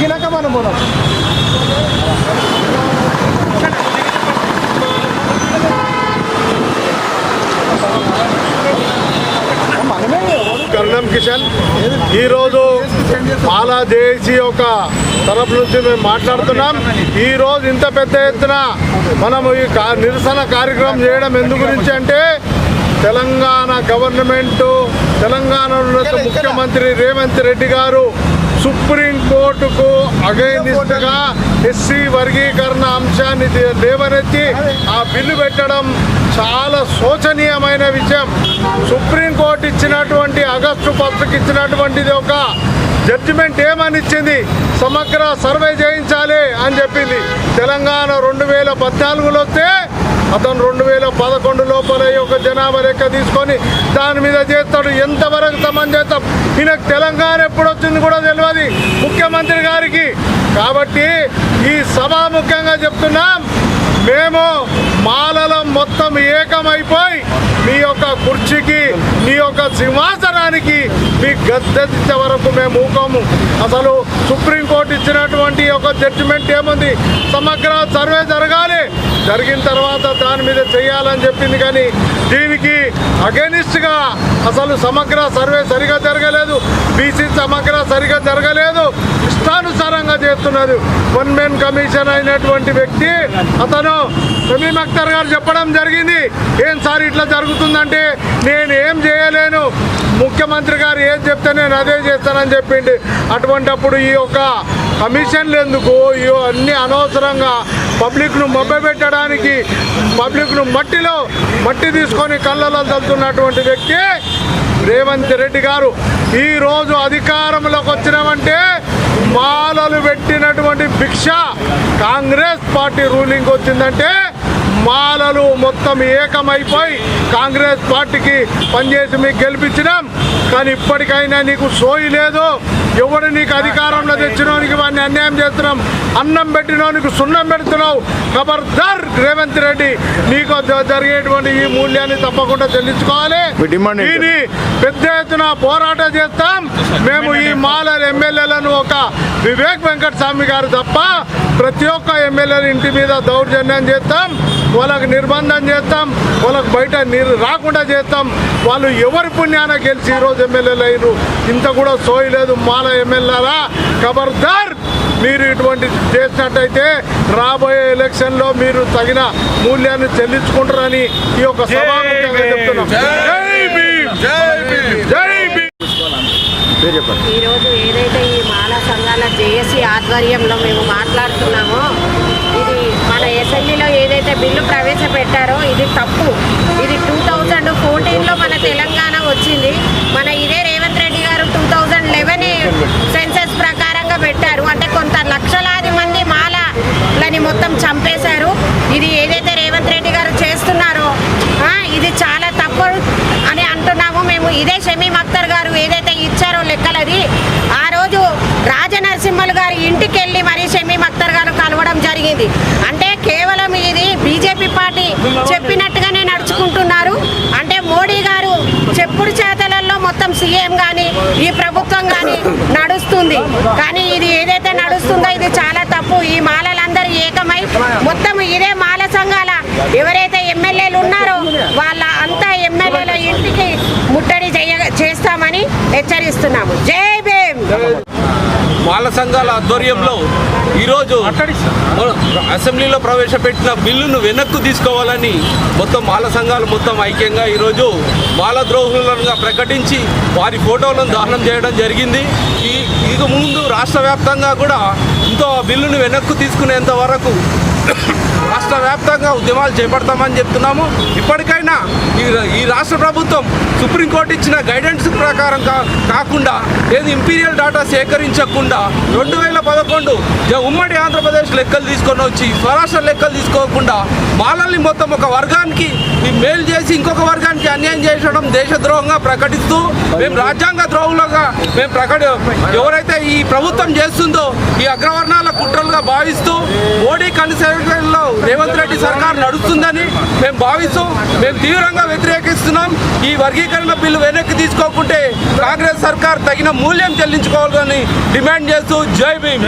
కిలక మనం పోదాం. కరణం కిషన్ ఈరోజు మాలా జేఏసీ యొక్క తరఫు నుంచి మేము మాట్లాడుతున్నాం. ఈరోజు ఇంత పెద్ద ఎత్తున మనము ఈ నిరసన కార్యక్రమం చేయడం ఎందు గురించి అంటే తెలంగాణ గవర్నమెంటు, తెలంగాణలో ముఖ్యమంత్రి రేవంత్ రెడ్డి గారు సుప్రీంకోర్టుకు అగైనిస్ట్గా ఎస్సీ వర్గీకరణ అంశాన్ని లేవనెత్తి ఆ బిల్లు పెట్టడం చాలా శోచనీయమైన విషయం. సుప్రీంకోర్టు ఇచ్చినటువంటి ఆగస్టు 10కి ఇచ్చినటువంటిది ఒక జడ్జిమెంట్ ఏమని ఇచ్చింది, సమగ్ర సర్వే చేయించాలి అని చెప్పింది. తెలంగాణ 2014లో వస్తే అతను 2011 లోపల ఒక జనాభా లెక్క తీసుకొని దాని మీద చేస్తాడు. ఎంతవరకు తమని చేస్తాం? ఈయనకు తెలంగాణ ఎప్పుడు వచ్చింది కూడా తెలియదు ముఖ్యమంత్రి గారికి. కాబట్టి ఈ సభాముఖ్యంగా చెప్తున్నాం, మేము మాలలం మొత్తం ఏకమైపోయి మీ యొక్క కుర్చీకి, మీ యొక్క సింహాసనానికి మీ గద్దె వరకు మేము ఊకోము. అసలు సుప్రీంకోర్టు ఇచ్చినటువంటి ఒక జడ్జిమెంట్ ఏముంది, సమగ్ర సర్వే జరగాలి, జరిగిన తర్వాత దాని మీద చేయాలని చెప్పింది. కానీ దీనికి అగెనిస్ట్గా అసలు సమగ్ర సర్వే సరిగా జరగలేదు, బీసీ సమగ్ర సరిగా జరగలేదు, ఇష్టానుసారంగా చేస్తున్నారు. వన్ మెన్ కమిషన్ అయినటువంటి వ్యక్తి అతను షమీం అఖ్తర్ గారు చెప్పడం జరిగింది, ఏం సార్ ఇట్లా జరుగుతుందంటే నేను ఏం చేయలేను, ముఖ్యమంత్రి గారు ఏం చెప్తే నేను అదే చేస్తానని చెప్పింది. అటువంటిప్పుడు ఈ యొక్క కమిషన్లు ఎందుకు, అన్నీ అనవసరంగా పబ్లిక్ను మభ్యపెట్టడానికి, పబ్లిక్ను మట్టి తీసుకొని కళ్ళలో చల్లుతున్నటువంటి వ్యక్తి రేవంత్ రెడ్డి గారు. ఈరోజు అధికారంలోకి వచ్చినామంటే మాలలు పెట్టినటువంటి భిక్ష. కాంగ్రెస్ పార్టీ రూలింగ్ వచ్చిందంటే మాలలు మొత్తం ఏకమైపోయి కాంగ్రెస్ పార్టీకి పనిచేసి మీకు గెలిపించినాం. కానీ ఇప్పటికైనా నీకు సోయి లేదు. ఎవడు నీకు అధికారంలో తెచ్చినోనికి వాడిని అన్యాయం చేస్తున్నాం, అన్నం పెట్టినోనికి సున్నం పెడుతున్నావు. ఖబర్దార్ రేవంత్ రెడ్డి, నీకు జరిగేటువంటి ఈ మూల్యాన్ని తప్పకుండా చెల్లించుకోవాలి. దీని పెద్ద ఎత్తున పోరాటం చేస్తాం. మేము ఈ మాలల ఎమ్మెల్యేలను ఒక వివేక్ వెంకటస్వామి గారు తప్ప ప్రతి ఒక్క ఎమ్మెల్యేల ఇంటి మీద దౌర్జన్యం చేస్తాం, వాళ్ళకు నిర్బంధం చేస్తాం, వాళ్ళకు బయట నీరు రాకుండా చేస్తాం. వాళ్ళు ఎవరి పుణ్యాన గెలిచి ఈరోజు ఎమ్మెల్యేలు అయినారు. ఇంత కూడా సోయి లేదు మాల ఎమ్మెల్యేలా. ఖబర్దార్, మీరు ఇటువంటి చేసినట్టయితే రాబోయే ఎలక్షన్లో మీరు తగిన మూల్యాన్ని చెల్లించుకుంటారని ఈ యొక్క సభాముఖ్యంగా చెప్తున్నాం. జై భీమ్, జై భీమ్, జై భీమ్. ఈరోజు ఏదైతే ఈ మాలా సంఘాల జేఏసీ ఆధ్వర్యంలో మేము మాట్లాడుతున్నామో, ఇది మన అసెంబ్లీలో ఏదైతే బిల్లు ప్రవేశపెట్టారో ఇది తప్పు. ఇది 2014లో మన తెలంగాణ వచ్చింది. మన ఇదే రేవంత్ రెడ్డి గారు 2011 సెన్సస్ ప్రకారంగా పెట్టారు. అంటే కొంత లక్షలాది మంది మాలని మొత్తం చంపేశారు. ఇది ఏదైతే రేవంత్ రెడ్డి గారు చేస్తున్నారో ఇది చాలా తప్పు అని అంటున్నాము మేము. ఇదే షమీం అఖ్తర్ గారు ఏదైతే ఇచ్చారో లెక్కలది, ఆ రోజు రాజనరసింహల్ గారి ఇంటికి వెళ్ళి మరి షమీం అఖ్తర్ గారు కలవడం జరిగింది. అంటే కేవలం ఇది బీజేపీ పార్టీ చెప్పినట్టుగానే నడుచుకుంటున్నారు. అంటే మోడీ గారు చెప్పుడు చేతలలో మొత్తం సీఎం కానీ ఈ ప్రభుత్వం కానీ నడుస్తుంది. కానీ ఇది ఏదైతే నడుస్తుందో ఇది చాలా తప్పు. ఈ మాలలందరూ ఏకమై మొత్తం ఇదే మాల సంఘాల ఎవరైతే ఎమ్మెల్యేలు ఉన్నారో వాళ్ళ అంతా ఎమ్మెల్యేల ఇంటికి ముట్టడి చేస్తామని హెచ్చరిస్తున్నాము. జై భీమ్. మాల సంఘాల ఆధ్వర్యంలో ఈరోజు అసెంబ్లీలో ప్రవేశపెట్టిన బిల్లును వెనక్కు తీసుకోవాలని మొత్తం మాల సంఘాలు మొత్తం ఐక్యంగా ఈరోజు మాల ద్రోహులుగా ప్రకటించి వారి ఫోటోలను దహనం చేయడం జరిగింది. ఇక ముందు రాష్ట్ర వ్యాప్తంగా కూడా ఇంతో బిల్లును వెనక్కు తీసుకునేంత వరకు రాష్ట్ర వ్యాప్తంగా ఉద్యమాలు చేపడతామని చెప్తున్నాము. ఇప్పటికైనా ఈ రాష్ట్ర ప్రభుత్వం సుప్రీంకోర్టు ఇచ్చిన గైడెన్స్ ప్రకారం కాకుండా ఏది ఇంపీరియల్ డేటా సేకరించకుండా 2011 ఉమ్మడి ఆంధ్రప్రదేశ్ లెక్కలు తీసుకొని వచ్చి స్వరాష్ట్ర లెక్కలు తీసుకోకుండా మాలల్ని మొత్తం ఒక వర్గానికి మేలు చేసి ఇంకొక వర్గానికి అన్యాయం చేసడం దేశద్రోహంగా ప్రకటిస్తూ మేము రాజ్యాంగ ద్రోహులుగా ఎవరైతే ఈ ప్రభుత్వం చేస్తుందో ఈ అగ్రవర్ణాల కుట్రలుగా భావిస్తూ మోడీ కన్సెషన్లో రేవంత్ రెడ్డి సర్కార్ నడుస్తుందని మేము భావిస్తూ మేము తీవ్రంగా వ్యతిరేకిస్తున్నాం. ఈ వర్గీకరణ బిల్లు వెనక్కి తీసుకోకుంటే కాంగ్రెస్ సర్కార్ తగిన మూల్యం చెల్లించుకోవాలని డిమాండ్ చేస్తూ జై భీమ్.